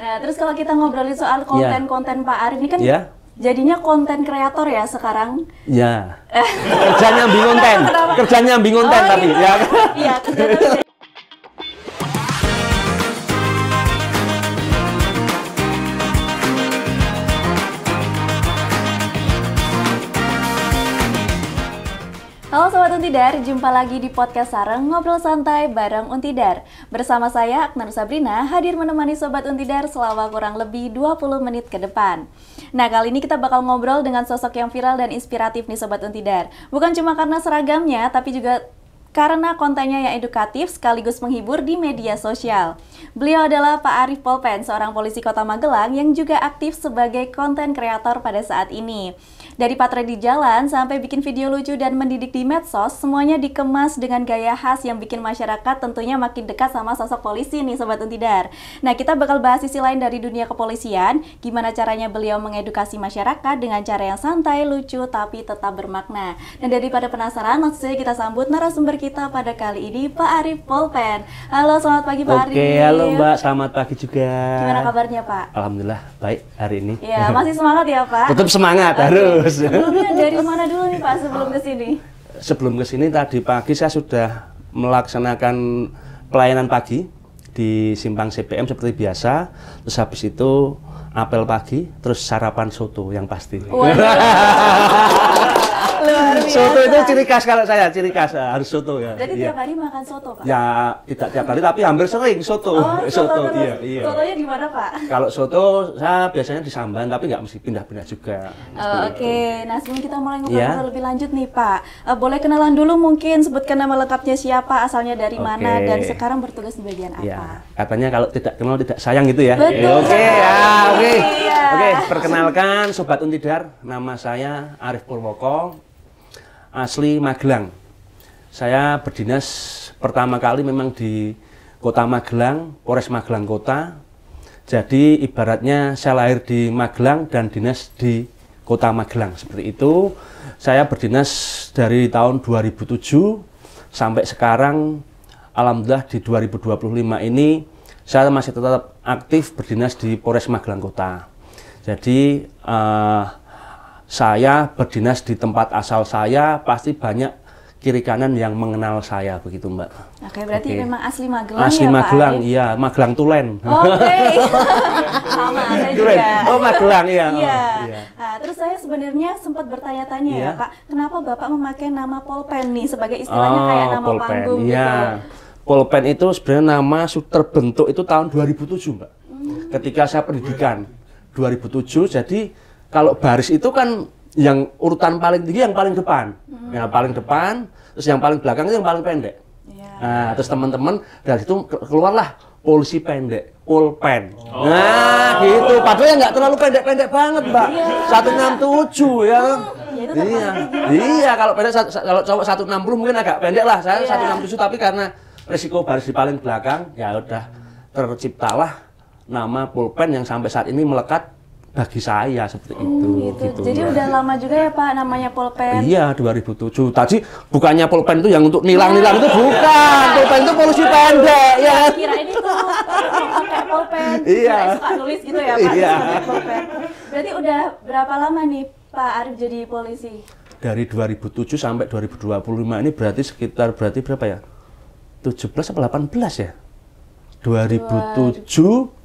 Nah, terus kalau kita ngobrolin soal konten-konten Pak Arif ini kan jadinya konten kreator ya sekarang. Ya. Kerjanya nyambing konten. Kerjanya nyambing konten tapi ya. Iya, kerjanya. Halo Sobat Untidar, jumpa lagi di podcast Sareng Ngobrol Santai bareng Untidar. Bersama saya, Aknar Sabrina, hadir menemani Sobat Untidar selama kurang lebih 20 menit ke depan. Nah, kali ini kita bakal ngobrol dengan sosok yang viral dan inspiratif nih Sobat Untidar. Bukan cuma karena seragamnya, tapi juga karena kontennya yang edukatif sekaligus menghibur di media sosial. Beliau adalah Pak Arif Polpen, seorang polisi Kota Magelang yang juga aktif sebagai konten kreator pada saat ini. Dari patroli di jalan sampai bikin video lucu dan mendidik di medsos, semuanya dikemas dengan gaya khas yang bikin masyarakat tentunya makin dekat sama sosok polisi nih Sobat Untidar. Nah, kita bakal bahas sisi lain dari dunia kepolisian, gimana caranya beliau mengedukasi masyarakat dengan cara yang santai, lucu, tapi tetap bermakna. Dan daripada penasaran, langsung saja kita sambut narasumber kita pada kali ini, Pak Arif Polpen. Halo, selamat pagi Pak Arif. Oke, halo Mbak, selamat pagi juga. Gimana kabarnya Pak? Alhamdulillah, baik hari ini. Ya, masih semangat ya Pak? Tetap semangat, harus. Sebelumnya dari mana dulu nih Pak sebelum ke sini? Sebelum ke sini tadi pagi saya sudah melaksanakan pelayanan pagi di Simpang CPM seperti biasa. Terus habis itu apel pagi, terus sarapan soto yang pasti. Luar biasa. Soto itu ciri khas kalau saya, ciri khas harus soto ya. Jadi tiap hari makan soto Pak? Ya tidak tiap hari tapi hampir sering soto. Oh, soto iya. Sotonya di mana Pak? Kalau soto saya biasanya di Samban tapi nggak mesti pindah-pindah juga. Oke. Nah sebelum kita mulai ngobrol lebih lanjut nih Pak, boleh kenalan dulu mungkin, sebutkan nama lengkapnya siapa, asalnya dari mana, dan sekarang bertugas di bagian apa? Ya, katanya kalau tidak kenal tidak sayang gitu ya. Betul. Oke, perkenalkan Sobat Untidar, nama saya Arif Purwoko, asli Magelang. Saya berdinas pertama kali memang di Kota Magelang, Polres Magelang Kota. Jadi ibaratnya saya lahir di Magelang dan dinas di Kota Magelang, seperti itu. Saya berdinas dari tahun 2007 sampai sekarang, alhamdulillah di 2025 ini saya masih tetap aktif berdinas di Polres Magelang Kota. Jadi saya berdinas di tempat asal saya, pasti banyak kiri kanan yang mengenal saya, begitu Mbak. Oke, berarti memang asli Magelang asli ya Magelang, Pak Arif? iya, Magelang Tulen. Oke, sama saya juga. Oh Magelang, iya. Iya. Nah, terus saya sebenarnya sempat bertanya-tanya ya Pak, kenapa Bapak memakai nama Polpen nih sebagai istilahnya kayak nama Polpen, panggung iya. gitu? Polpen itu sebenarnya nama terbentuk itu tahun 2007 Mbak. Ketika saya pendidikan 2007, jadi kalau baris itu kan yang urutan paling tinggi yang paling depan. Yang paling depan, terus yang paling belakang itu yang paling pendek. Nah, terus teman-teman dari situ keluarlah polisi pendek, Polpen. Nah, gitu. Padahal nggak terlalu pendek-pendek banget, Mbak. 167 ya. Iya, kalau pendek, kalau cowok 160 mungkin agak pendek lah. Saya 167, tapi karena resiko baris di paling belakang, ya udah terciptalah nama Polpen yang sampai saat ini melekat bagi saya seperti itu. Gitu. Jadi udah lama juga ya Pak namanya Polpen? Iya, 2007. Tadi bukannya Polpen itu yang untuk nilang-nilang itu bukan. Polpen itu polisi pendek ya. Kirain itu pakai Polpen. Iya. Suka nulis gitu ya Pak. Iya. Polpen. Berarti udah berapa lama nih Pak Arif jadi polisi? Dari 2007 sampai 2025 ini berarti berapa ya? 17 atau 18 ya? 2007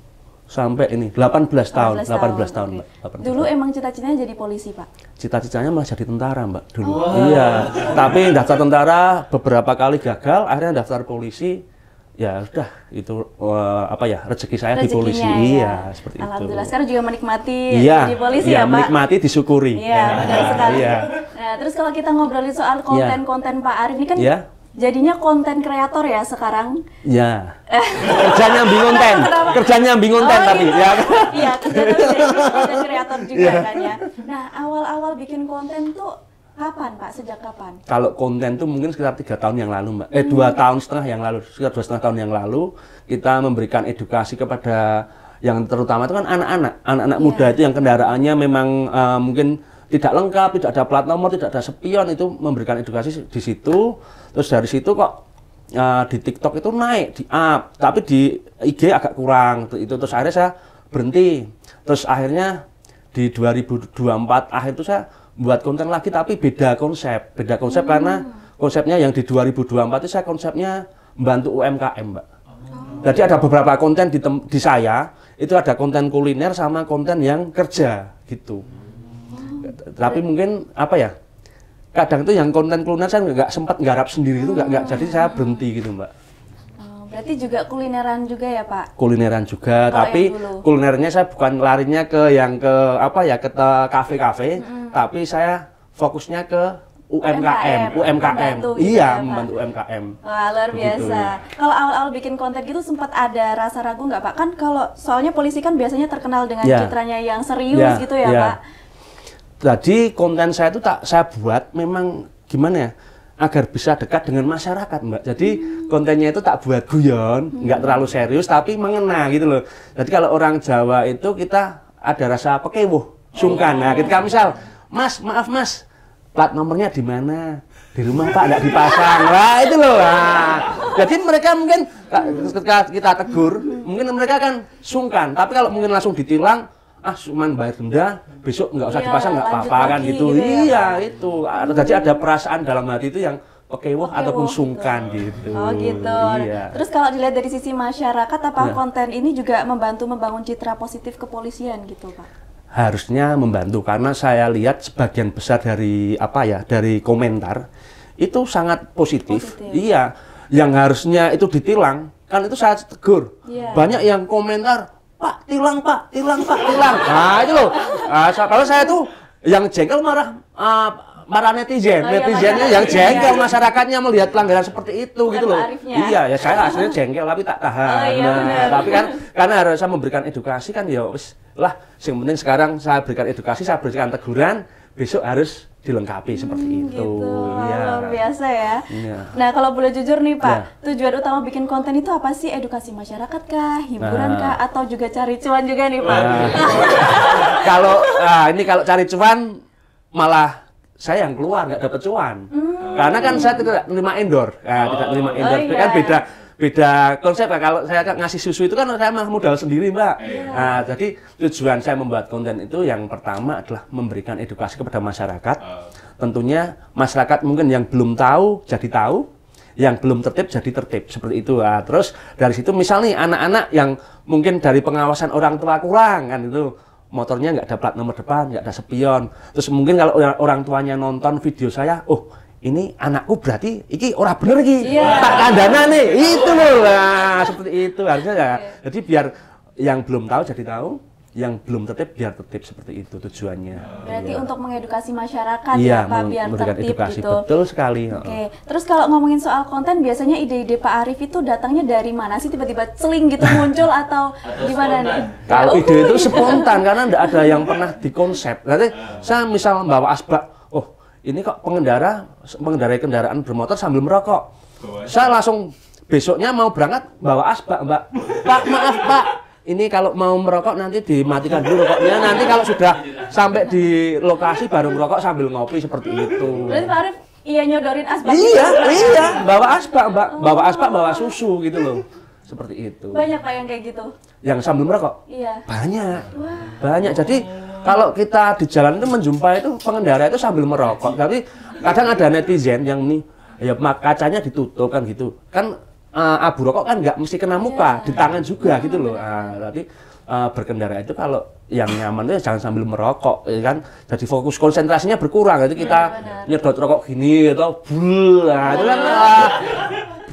sampai ini 18 tahun. Okay. Dulu emang cita-citanya jadi polisi, Pak? Cita-citanya malah jadi tentara, Mbak, dulu. Iya. Tapi daftar tentara beberapa kali gagal, akhirnya daftar polisi. Ya udah, itu rezeki saya di polisi. Ya. Iya, seperti itu. Alhamdulillah, sekarang juga menikmati jadi polisi ya, Pak? Menikmati, disyukuri. Iya, benar sekali. Nah, terus kalau kita ngobrolin soal konten-konten Pak Arif ini kan jadinya konten kreator ya sekarang? Ya. Kerjanya nyambing konten. Kerjanya nyambing konten tapi gitu. ya. Iya, konten kreator juga kan ya. Nah, awal-awal bikin konten tuh kapan Pak? Sejak kapan? Kalau konten tuh mungkin sekitar 3 tahun yang lalu, Mbak. 2,5 tahun yang lalu. Sekitar 2,5 tahun yang lalu kita memberikan edukasi kepada yang terutama itu kan anak-anak muda itu yang kendaraannya memang mungkin tidak lengkap, tidak ada plat nomor, tidak ada spion, itu memberikan edukasi di situ. Terus dari situ kok di TikTok itu naik, di up, tapi di IG agak kurang. Itu terus akhirnya saya berhenti. Terus akhirnya di 2024 akhir itu saya buat konten lagi tapi beda konsep karena konsepnya yang di 2024 itu saya konsepnya membantu UMKM, Mbak. Jadi ada beberapa konten di saya itu ada konten kuliner sama konten yang kerja gitu. Tapi mungkin apa ya? Kadang itu yang konten kuliner saya nggak sempat nggarap sendiri itu nggak jadi saya berhenti gitu, Mbak. Berarti juga kulineran juga ya, Pak? Kulineran juga, tapi kulinernya saya bukan larinya ke kafe-kafe, tapi saya fokusnya ke UMKM. Iya, membantu UMKM. Wah, luar biasa. Kalau awal-awal bikin konten gitu sempat ada rasa ragu nggak, Pak? Kan kalau soalnya polisi kan biasanya terkenal dengan citranya yang serius gitu ya, Pak? Jadi konten saya itu saya buat memang gimana ya? Agar bisa dekat dengan masyarakat, Mbak. Jadi kontennya itu tak buat guyon, nggak terlalu serius, tapi mengena gitu loh. Jadi kalau orang Jawa itu kita ada rasa pekewuh, sungkan. Nah, ketika misal, Mas, maaf Mas, plat nomornya di mana? Di rumah Pak, nggak dipasang. Nah, itu loh. Nah, jadi mereka mungkin ketika kita tegur, mungkin mereka kan sungkan. Tapi kalau mungkin langsung ditilang, cuman bayar denda, besok nggak usah dipasang nggak apa-apa kan gitu. Iya itu. Jadi ada perasaan dalam hati itu yang pekewuh ataupun sungkan gitu. Oh gitu. Iya. Terus kalau dilihat dari sisi masyarakat, apa konten ini juga membantu membangun citra positif kepolisian gitu, Pak? Harusnya membantu karena saya lihat sebagian besar dari dari komentar itu sangat positif. Iya. Yang harusnya itu ditilang kan itu saya tegur. Banyak yang komentar, Pak, tilang Pak, tilang Pak, tilang. Nah itu loh. Kalau saya tuh yang jengkel marah netizen, netizennya yang jengkel, masyarakatnya melihat pelanggaran seperti itu gitu loh. Iya, ya saya aslinya jengkel tapi tak tahan. Tapi kan karena harus saya memberikan edukasi kan ya wis lah. Yang penting sekarang saya berikan edukasi, saya berikan teguran, besok harus dilengkapi seperti itu. Luar biasa ya. Nah, kalau boleh jujur nih Pak, tujuan utama bikin konten itu apa sih? Edukasi masyarakat kah, hiburan kah, atau juga cari cuan juga nih Pak? Kalau cari cuan malah saya yang keluar nggak dapat cuan. Karena kan saya tidak menerima endor, tidak menerima endor. Kan beda konsep ya. Kalau saya ngasih susu itu kan saya modal sendiri, Mbak. Nah, jadi tujuan saya membuat konten itu yang pertama adalah memberikan edukasi kepada masyarakat. Tentunya masyarakat mungkin yang belum tahu jadi tahu, yang belum tertib jadi tertib seperti itu. Nah, terus dari situ misal nih anak-anak yang mungkin dari pengawasan orang tua kurang kan itu motornya nggak ada plat nomor depan, nggak ada spion. Terus mungkin kalau orang tuanya nonton video saya, ini anakku berarti iki ora bener iki. Tak kandana nih. Itu loh. Nah, seperti itu harusnya ya. Jadi biar yang belum tahu jadi tahu, yang belum tertib biar tertib, seperti itu tujuannya. Berarti untuk mengedukasi masyarakat ya Pak biar tertib edukasi, gitu. Betul sekali. Oke. Terus kalau ngomongin soal konten biasanya ide-ide Pak Arief itu datangnya dari mana sih, tiba-tiba celing gitu muncul atau gimana nih? Kalau ide itu spontan karena enggak ada yang pernah dikonsep. Berarti saya misal membawa asbak, ini kok mengendarai kendaraan bermotor sambil merokok. Saya langsung besoknya mau berangkat bawa asbak, Mbak. Pak, maaf Pak, ini kalau mau merokok nanti dimatikan dulu rokoknya. Nanti kalau sudah sampai di lokasi baru merokok sambil ngopi seperti itu. Berarti Pak Arief nyodorin asbak? Iya, bawa asbak, Mbak. Bawa asbak, bawa susu gitu loh. Seperti itu. Banyak Pak yang kayak gitu? Yang sambil merokok? Iya. Banyak. Jadi kalau kita di jalan itu menjumpai itu pengendara itu sambil merokok. Tapi kadang ada netizen yang nih, ya kacanya ditutup kan gitu. Kan abu rokok kan nggak mesti kena muka, di tangan juga gitu loh. Berarti berkendara itu kalau yang nyaman itu jangan sambil merokok, ya kan? Jadi fokus konsentrasinya berkurang. Jadi kita nyedot rokok gini atau bul, itu kan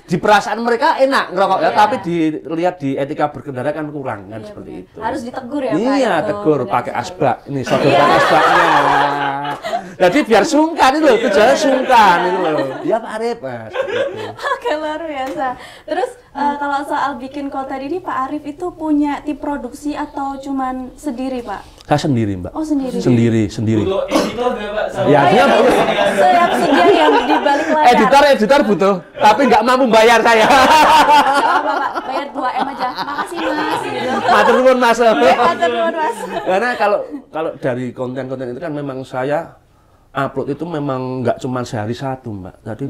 di perasaan mereka enak ngerokok ya, tapi dilihat di etika berkendara kan kurang kan seperti itu. Harus ditegur ya Pak? Iya, tegur pakai asbak. Ini sodorkan asbaknya. Jadi biar sungkan itu loh, tujuannya sungkan itu loh. Iya Pak Arief. Oke, luar biasa. Terus kalau soal bikin konten ini Pak Arief itu punya tim produksi atau cuman sendiri Pak? Saya sendiri, Mbak. Oh, sendiri? Sendiri. Butuh editor nggak, Pak? Ya, dia siap sedia yang di balik layar. Editor butuh, tapi nggak mampu bayar saya. Pak, bayar 2M aja. Makasih Mas. Matur nuwun Mas. Matur nuwun Mas. Karena kalau dari konten-konten itu kan memang saya upload itu memang nggak cuma sehari satu, Mbak. Jadi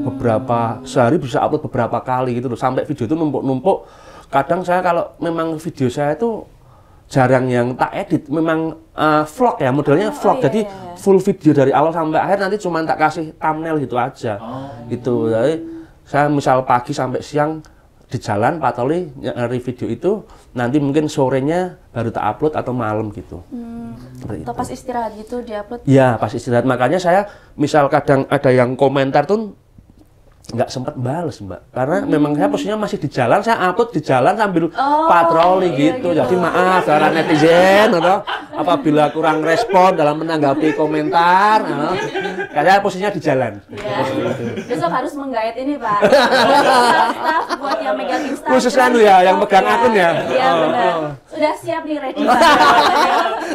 sehari bisa upload beberapa kali gitu loh. Sampai video itu numpuk-numpuk. Kadang saya kalau memang video saya itu jarang yang tak edit, memang vlog ya, modelnya vlog. Jadi full video dari awal sampai akhir, nanti cuma tak kasih thumbnail gitu aja. Gitu. Jadi saya misal pagi sampai siang di jalan patroli nyari video itu, nanti mungkin sorenya baru tak upload atau malam gitu. Atau pas istirahat gitu diupload? Iya, pas istirahat. Makanya saya misal kadang ada yang komentar tuh nggak sempat bales, Mbak, karena memang saya posisinya masih di jalan, saya upload di jalan sambil patroli gitu. Jadi maaf para netizen atau apabila kurang respon dalam menanggapi komentar, karena posisinya di jalan. Besok harus menggait ini, Pak. Staff buat yang megang Instagram. Khusus yang megang akun ya. Iya benar. Sudah siap nih ready.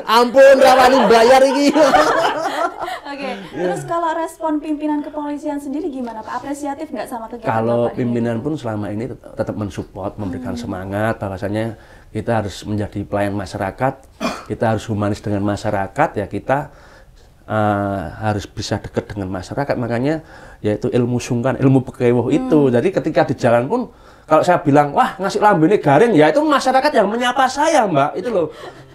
Ampun, rawani bayar ini. Oke. Terus kalau respon pimpinan kepolisian sendiri gimana, Pak? Apresiatif nggak sama kegiatan Kalau Bapak pimpinan ini? pun selama ini tetap mensupport, memberikan semangat bahwasanya kita harus menjadi pelayan masyarakat, kita harus humanis dengan masyarakat, ya kita harus bisa dekat dengan masyarakat. Makanya yaitu ilmu sungkan, ilmu pekewuh itu. Jadi ketika di jalan pun kalau saya bilang, wah ngasih lambene garing, ya itu masyarakat yang menyapa saya, Mbak, itu loh.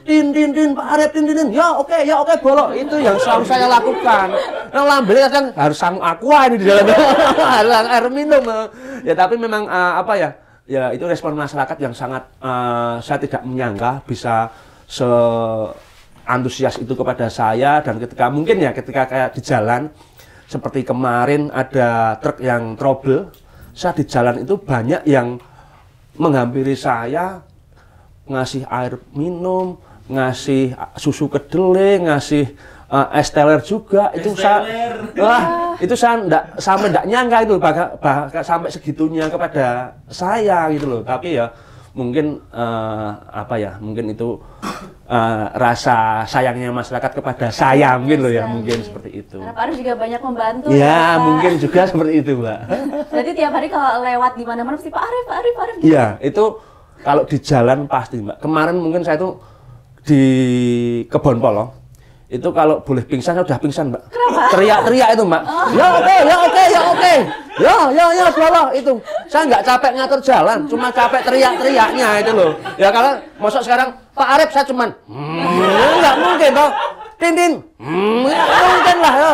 Din, Pak Arif, din. Ya oke, bolok. Itu yang selalu saya lakukan. Nah, lambene kan harus sang aqua ini di dalam, harus air minum. Ya tapi memang ya itu respon masyarakat yang sangat saya tidak menyangka bisa antusias itu kepada saya. Dan ketika kayak di jalan seperti kemarin ada truk yang trouble, saya di jalan itu banyak yang menghampiri saya, ngasih air minum, ngasih susu kedelai, ngasih es teler juga. Itu saya enggak nyangka itu bahkan sampai segitunya kepada saya gitu loh. Tapi ya mungkin mungkin itu rasa sayangnya masyarakat kepada saya mungkin loh ya, mungkin seperti itu. Karena Pak Arif juga banyak membantu. Ya, mungkin juga seperti itu, Mbak. Jadi tiap hari kalau lewat di mana-mana pasti Pak Arif gitu. Iya, itu kalau di jalan pasti, Mbak. Kemarin mungkin saya itu di Kebon Polo, itu kalau boleh pingsan saya udah pingsan, Mbak. Kenapa? Teriak-teriak itu, Mbak. Ya oke. Ya Polo itu. Saya nggak capek ngatur jalan, cuma capek teriak-teriaknya itu loh. Ya kalau masuk sekarang Pak Arif saya cuman nggak mungkin toh. Din. Mungkin lah ya.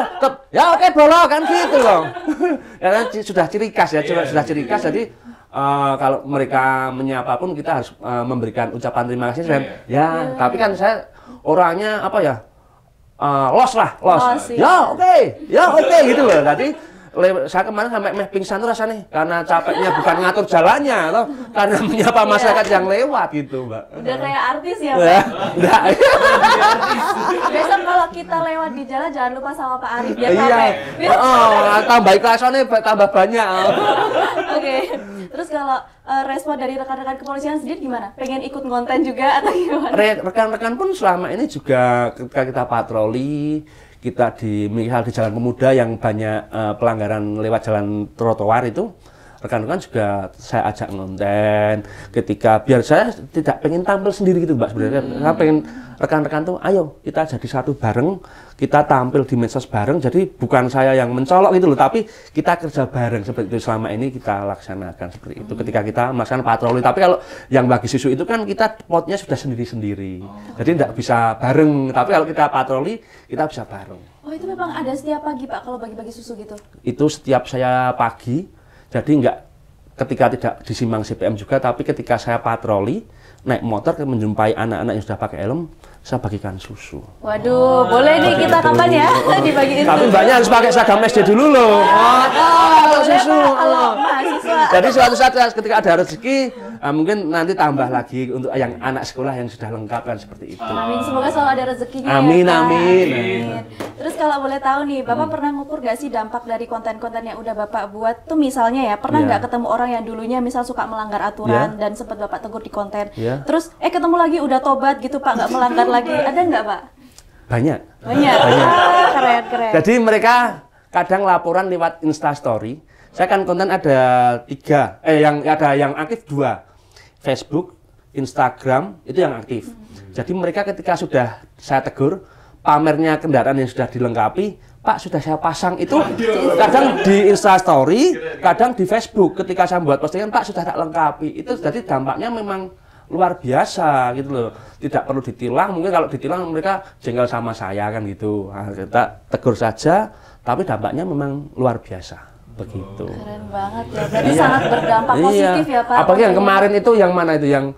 Ya oke Polo kan gitu loh. Ya kan sudah ciri khas ya, sudah ciri khas. Jadi kalau mereka menyapa pun kita harus memberikan ucapan terima kasih. Tapi kan saya orangnya los. Ya oke gitu loh. Tadi saya kemarin sampai pingsan tuh rasanya karena capeknya bukan ngatur jalannya loh, karena menyapa masyarakat yang lewat gitu, Mbak. Udah kayak artis ya, Pak. Udah. Besok kalau kita lewat di jalan jangan lupa sama Pak Arif biar Tambah ikhlasannya tambah banyak. Oke. Terus kalau respon dari rekan-rekan kepolisian sendiri gimana? Pengen ikut konten juga atau gimana? Rekan-rekan pun selama ini juga ketika kita patroli, kita misal di Jalan Pemuda yang banyak pelanggaran lewat jalan trotoar itu, rekan-rekan juga saya ajak ngonten. Ketika biar saya tidak pengen tampil sendiri gitu, Mbak, sebenarnya. Saya pengen rekan-rekan tuh, ayo kita jadi satu bareng, kita tampil di medsos bareng. Jadi bukan saya yang mencolok gitu loh, tapi kita kerja bareng seperti itu. Selama ini kita laksanakan seperti itu ketika kita melaksanakan patroli. Tapi kalau yang bagi susu itu kan kita potnya sudah sendiri-sendiri. Jadi tidak bisa bareng. Tapi kalau kita patroli, kita bisa bareng. Oh, itu memang ada setiap pagi, Pak, kalau bagi-bagi susu gitu? Itu setiap saya pagi. Jadi enggak ketika tidak di Simpang CPM juga, tapi ketika saya patroli naik motor menjumpai anak-anak yang sudah pakai helm, saya bagikan susu. Waduh, boleh nih kita kapan ya dibagiin. Tapi mbaknya harus pakai seragam SD dulu loh. Susu. Mahasiswa. Jadi suatu saat ketika ada rezeki, mungkin nanti tambah lagi untuk yang anak sekolah yang sudah lengkap kan seperti itu. Amin, semoga selalu ada rezekinya. Amin, ya, Pak. amin. Terus kalau boleh tahu nih, Bapak pernah ngukur gak sih dampak dari konten-konten yang udah Bapak buat tuh, misalnya ya, pernah nggak ketemu orang yang dulunya misal suka melanggar aturan dan sempat Bapak tegur di konten, terus ketemu lagi udah tobat gitu Pak, nggak melanggar lagi, ada nggak Pak? Banyak. Keren. Jadi mereka kadang laporan lewat Instastory. Saya kan konten ada 3, yang aktif 2, Facebook, Instagram itu yang aktif. Jadi mereka ketika sudah saya tegur, pamernya kendaraan yang sudah dilengkapi, Pak sudah saya pasang itu kadang di Instastory, kadang di Facebook ketika saya buat postingan Pak sudah tak lengkapi. Itu jadi dampaknya memang luar biasa gitu loh. Tidak perlu ditilang, mungkin kalau ditilang mereka jengkel sama saya kan gitu. Nah, kita tegur saja, tapi dampaknya memang luar biasa begitu. Keren banget ya. Berarti sangat berdampak positif ya Pak. Apalagi yang kemarin itu yang mana itu yang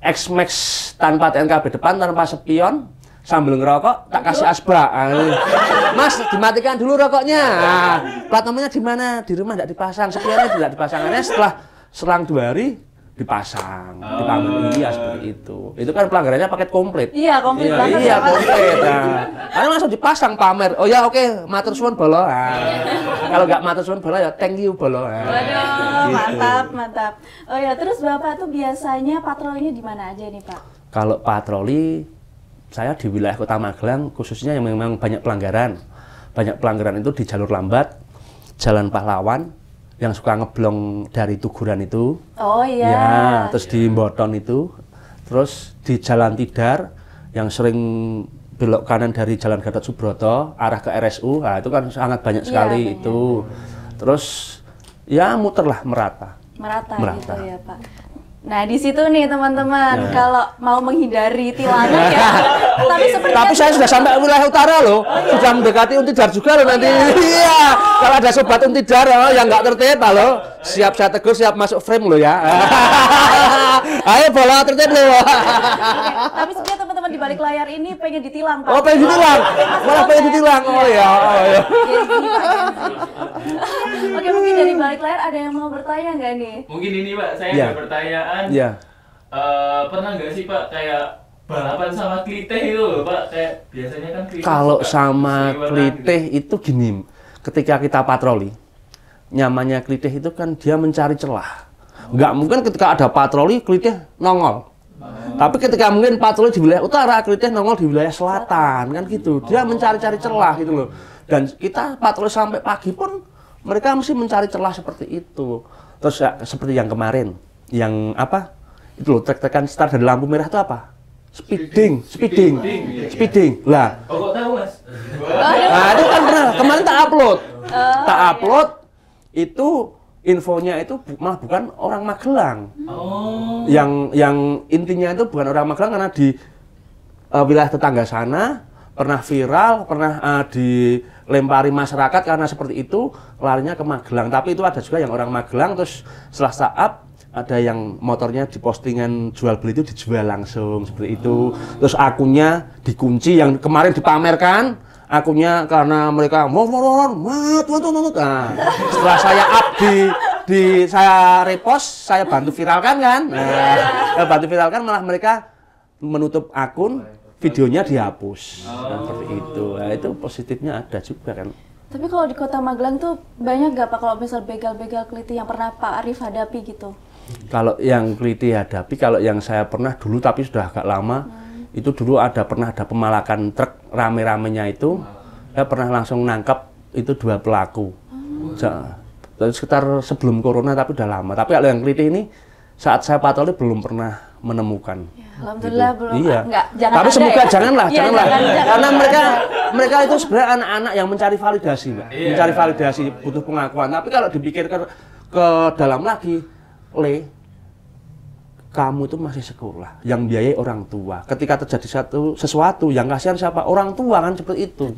X-Max tanpa TNKB depan, tanpa spion, sambil ngerokok tak kasih asbak. Mas dimatikan dulu rokoknya. Plat nomornya di mana? Di rumah tidak dipasang, spionnya tidak dipasang. Setelah selang 2 hari dipasang, dipamer. Iya seperti itu. Itu kan pelanggarannya paket komplit. Iya komplit banget. Iya komplit. Karena langsung dipasang pamer. Oh ya oke, matur suwun bolo. Kalau nggak matur suwun bolo ya thank you bolo. Waduh, gitu. Mantap. Oh ya, terus Bapak tuh biasanya patrolinya di mana aja nih Pak? Kalau patroli saya di wilayah Kota Magelang khususnya yang memang banyak pelanggaran. Banyak pelanggaran itu di jalur lambat, Jalan Pahlawan, yang suka ngeblong dari Tuguran itu. Oh iya. Ya, terus di Mboton itu. Terus di Jalan Tidar yang sering belok kanan dari Jalan Gatot Subroto arah ke RSU. Nah, itu kan sangat banyak sekali itu. Terus ya muterlah merata. Merata gitu ya Pak. Nah di situ nih teman-teman, kalau mau menghindari tilangan ya, tapi saya sudah sampai wilayah utara loh, sudah mendekati Untidar juga loh nanti. Iya, kalau ada sobat Untidar yang nggak tertib loh, siap saya tegur, siap masuk frame loh ya. Ayo bola tertib loh. Tapi sebenarnya teman-teman di balik layar ini pengen ditilang Pak. Oh pengen ditilang, malah pengen ditilang. Oh ya. Oke, mungkin dari balik layar ada yang mau bertanya nggak nih? Mungkin ini Pak, saya ada pertanyaan. Iya. Pernah nggak sih Pak kayak balapan sama klitih itu loh Pak? Kayak biasanya kan klitih. Kalau sama klitih itu gini, ketika kita patroli, nyamannya klitih itu kan dia mencari celah. Nggak mungkin ketika ada patroli klitih nongol. Tapi ketika mungkin patroli di wilayah utara, klitih nongol di wilayah selatan kan gitu. Dia mencari-cari celah gitu loh. Dan kita patroli sampai pagi pun mereka mesti mencari celah seperti itu. Terus ya, seperti yang kemarin, yang apa? Itu loh, trek-trekan start dari lampu merah itu apa? Speeding. Lah. Oh, kok tahu Mas? Nah, itu kan pernah kemarin tak upload. Itu infonya itu malah bukan orang Magelang. Oh. Yang intinya itu bukan orang Magelang karena di wilayah tetangga sana pernah viral, pernah dilempari masyarakat karena seperti itu larinya ke Magelang. Tapi itu ada juga yang orang Magelang terus setelah saat ada yang motornya di postingan jual beli itu dijual langsung seperti itu. Terus akunnya dikunci yang kemarin dipamerkan akunnya karena mereka setelah saya up saya repost, saya bantu viralkan kan. Bantu viralkan malah mereka menutup akun, videonya dihapus. Seperti itu. Nah, itu positifnya ada juga kan. Tapi kalau di Kota Magelang tuh banyak nggak Pak kalau misal begal-begal klitih yang pernah Pak Arief hadapi gitu? Kalau yang klitih hadapi, kalau yang saya pernah dulu tapi sudah agak lama, itu dulu pernah ada pemalakan truk rame-ramenya itu, saya pernah langsung nangkap itu 2 pelaku. Sekitar sebelum corona tapi udah lama. Tapi kalau yang klitih ini saat saya patroli belum pernah menemukan. Ya, alhamdulillah gitu. Belum. Iya. Jangan tapi semoga ya. janganlah. Karena jangan. mereka itu sebenarnya anak-anak yang mencari validasi, Mbak. Mencari validasi, butuh pengakuan. Tapi kalau dipikir ke dalam lagi, kamu itu masih sekolah, yang biayai orang tua. Ketika terjadi sesuatu yang kasihan siapa? Orang tua kan seperti itu.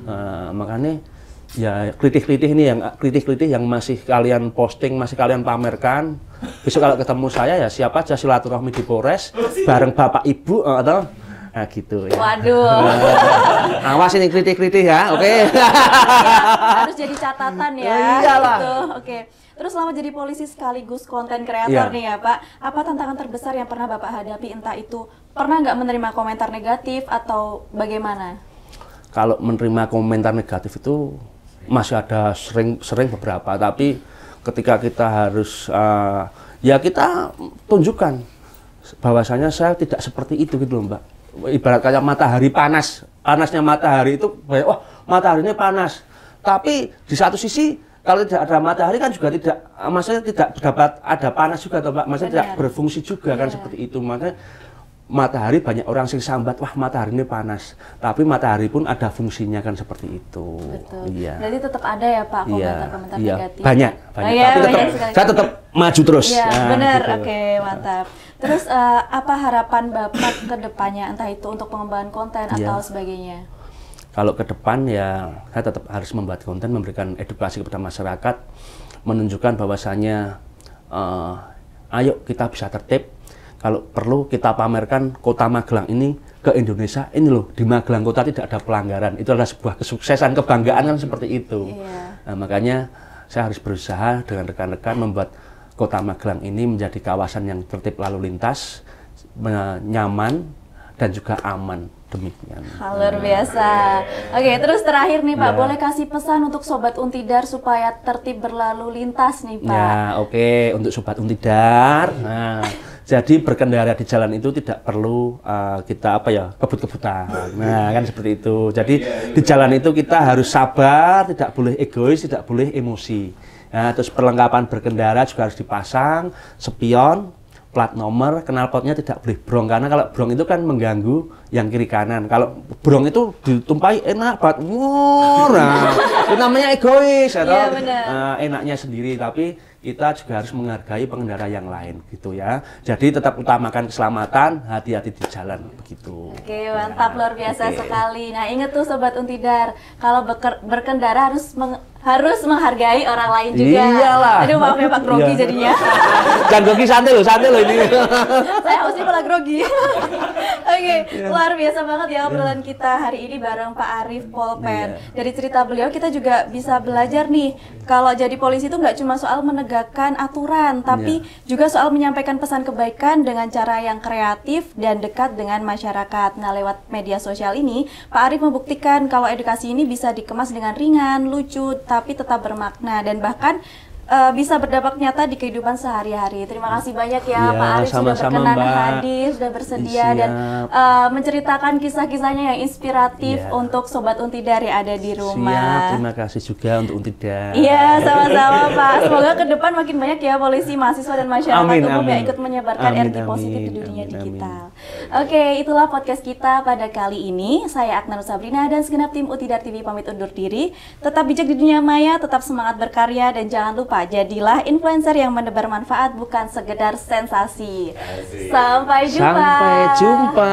Nah, makanya ya klitih-klitih yang masih kalian posting, masih kalian pamerkan. Besok kalau ketemu saya ya siapa aja silaturahmi di Polres bareng Bapak Ibu atau nah gitu ya. Waduh. Awas ini klitih-klitih ya, oke. Harus jadi catatan ya. Iyalah. Gitu. Oke. Terus selama jadi polisi sekaligus konten kreator nih ya Pak, apa tantangan terbesar yang pernah Bapak hadapi? Entah itu pernah nggak menerima komentar negatif atau bagaimana? Kalau menerima komentar negatif itu masih ada sering beberapa, tapi ketika kita harus ya kita tunjukkan bahwasanya saya tidak seperti itu gitu loh Mbak. Ibarat kayak matahari panasnya matahari itu, wah mataharinya panas, tapi di satu sisi kalau tidak ada matahari kan juga maksudnya tidak dapat ada panas juga, Mbak. Maksudnya tidak berfungsi juga kan seperti itu. Makanya matahari banyak orang sing sambat, wah matahari ini panas. Tapi matahari pun ada fungsinya kan seperti itu. Betul. Iya. Berarti tetap ada ya Pak komentar-komentar Iya. negatif. Banyak. Oh, iya, Tapi banyak tetap, sekali. saya tetap maju terus. Iya, Nah, benar. gitu. Oke, mantap. Terus apa harapan Bapak ke depannya, entah itu untuk pengembangan konten Iya. atau sebagainya? Kalau ke depan ya saya tetap harus membuat konten, memberikan edukasi kepada masyarakat, menunjukkan bahwasannya ayo kita bisa tertib. Kalau perlu kita pamerkan kota Magelang ini ke Indonesia. Ini loh, di Magelang kota tidak ada pelanggaran. Itu adalah sebuah kesuksesan, kebanggaan kan seperti itu. Iya. Nah, makanya saya harus berusaha dengan rekan-rekan membuat kota Magelang ini menjadi kawasan yang tertib lalu lintas, nyaman dan juga aman. Demikian. Luar biasa. Oke, terus terakhir nih Pak, Ya. boleh kasih pesan untuk Sobat Untidar supaya tertib berlalu lintas nih Pak? Ya, oke. Untuk Sobat Untidar. Nah, jadi berkendara di jalan itu tidak perlu kita kebut-kebutan. Nah, kan seperti itu. Jadi di jalan itu kita harus sabar, tidak boleh egois, tidak boleh emosi. Nah, terus perlengkapan berkendara juga harus dipasang, spion, plat nomor, knalpotnya tidak boleh brong, karena kalau brong itu kan mengganggu yang kiri kanan. Kalau brong itu ditumpahi enak banget, nah, itu namanya egois, atau Iya, benar. enaknya sendiri. Tapi kita juga harus menghargai pengendara yang lain, gitu ya. Jadi tetap utamakan keselamatan, hati-hati di jalan, begitu. Oke, mantap, luar biasa Oke. sekali. Nah, ingat tuh Sobat Untidar, kalau berkendara harus menghargai orang lain juga. Iyalah. Aduh, maaf ya Pak, grogi Iya. jadinya. Jangan grogi, santai loh ini. Saya harusnya malah grogi. Oke, Iya. luar biasa banget ya obrolan kita hari ini bareng Pak Arief Polpen. Iya. Dari cerita beliau kita juga bisa belajar nih, kalau jadi polisi itu nggak cuma soal menegakkan aturan, tapi juga soal menyampaikan pesan kebaikan dengan cara yang kreatif dan dekat dengan masyarakat. Nah, lewat media sosial ini, Pak Arief membuktikan kalau edukasi ini bisa dikemas dengan ringan, lucu, tapi tetap bermakna dan bahkan bisa berdampak nyata di kehidupan sehari-hari. Terima kasih banyak ya Iya, Pak Arief sudah sama-sama, berkenan Mbak. hadir, sudah bersedia dan Siap. menceritakan kisah-kisahnya yang inspiratif Iya. untuk Sobat Untidar yang ada di Siap, rumah. terima kasih juga untuk Untidar. Iya, sama-sama Pak. Semoga ke depan makin banyak ya polisi, mahasiswa dan masyarakat Amin, umum yang amin. ikut menyebarkan Amin, RT positif di amin, dunia amin, digital. Oke, itulah podcast kita pada kali ini. Saya Aknar Sabrina dan segenap tim Untidar TV pamit undur diri. Tetap bijak di dunia maya, tetap semangat berkarya dan jangan lupa jadilah influencer yang menebar manfaat bukan sekedar sensasi. Sampai jumpa. Sampai jumpa.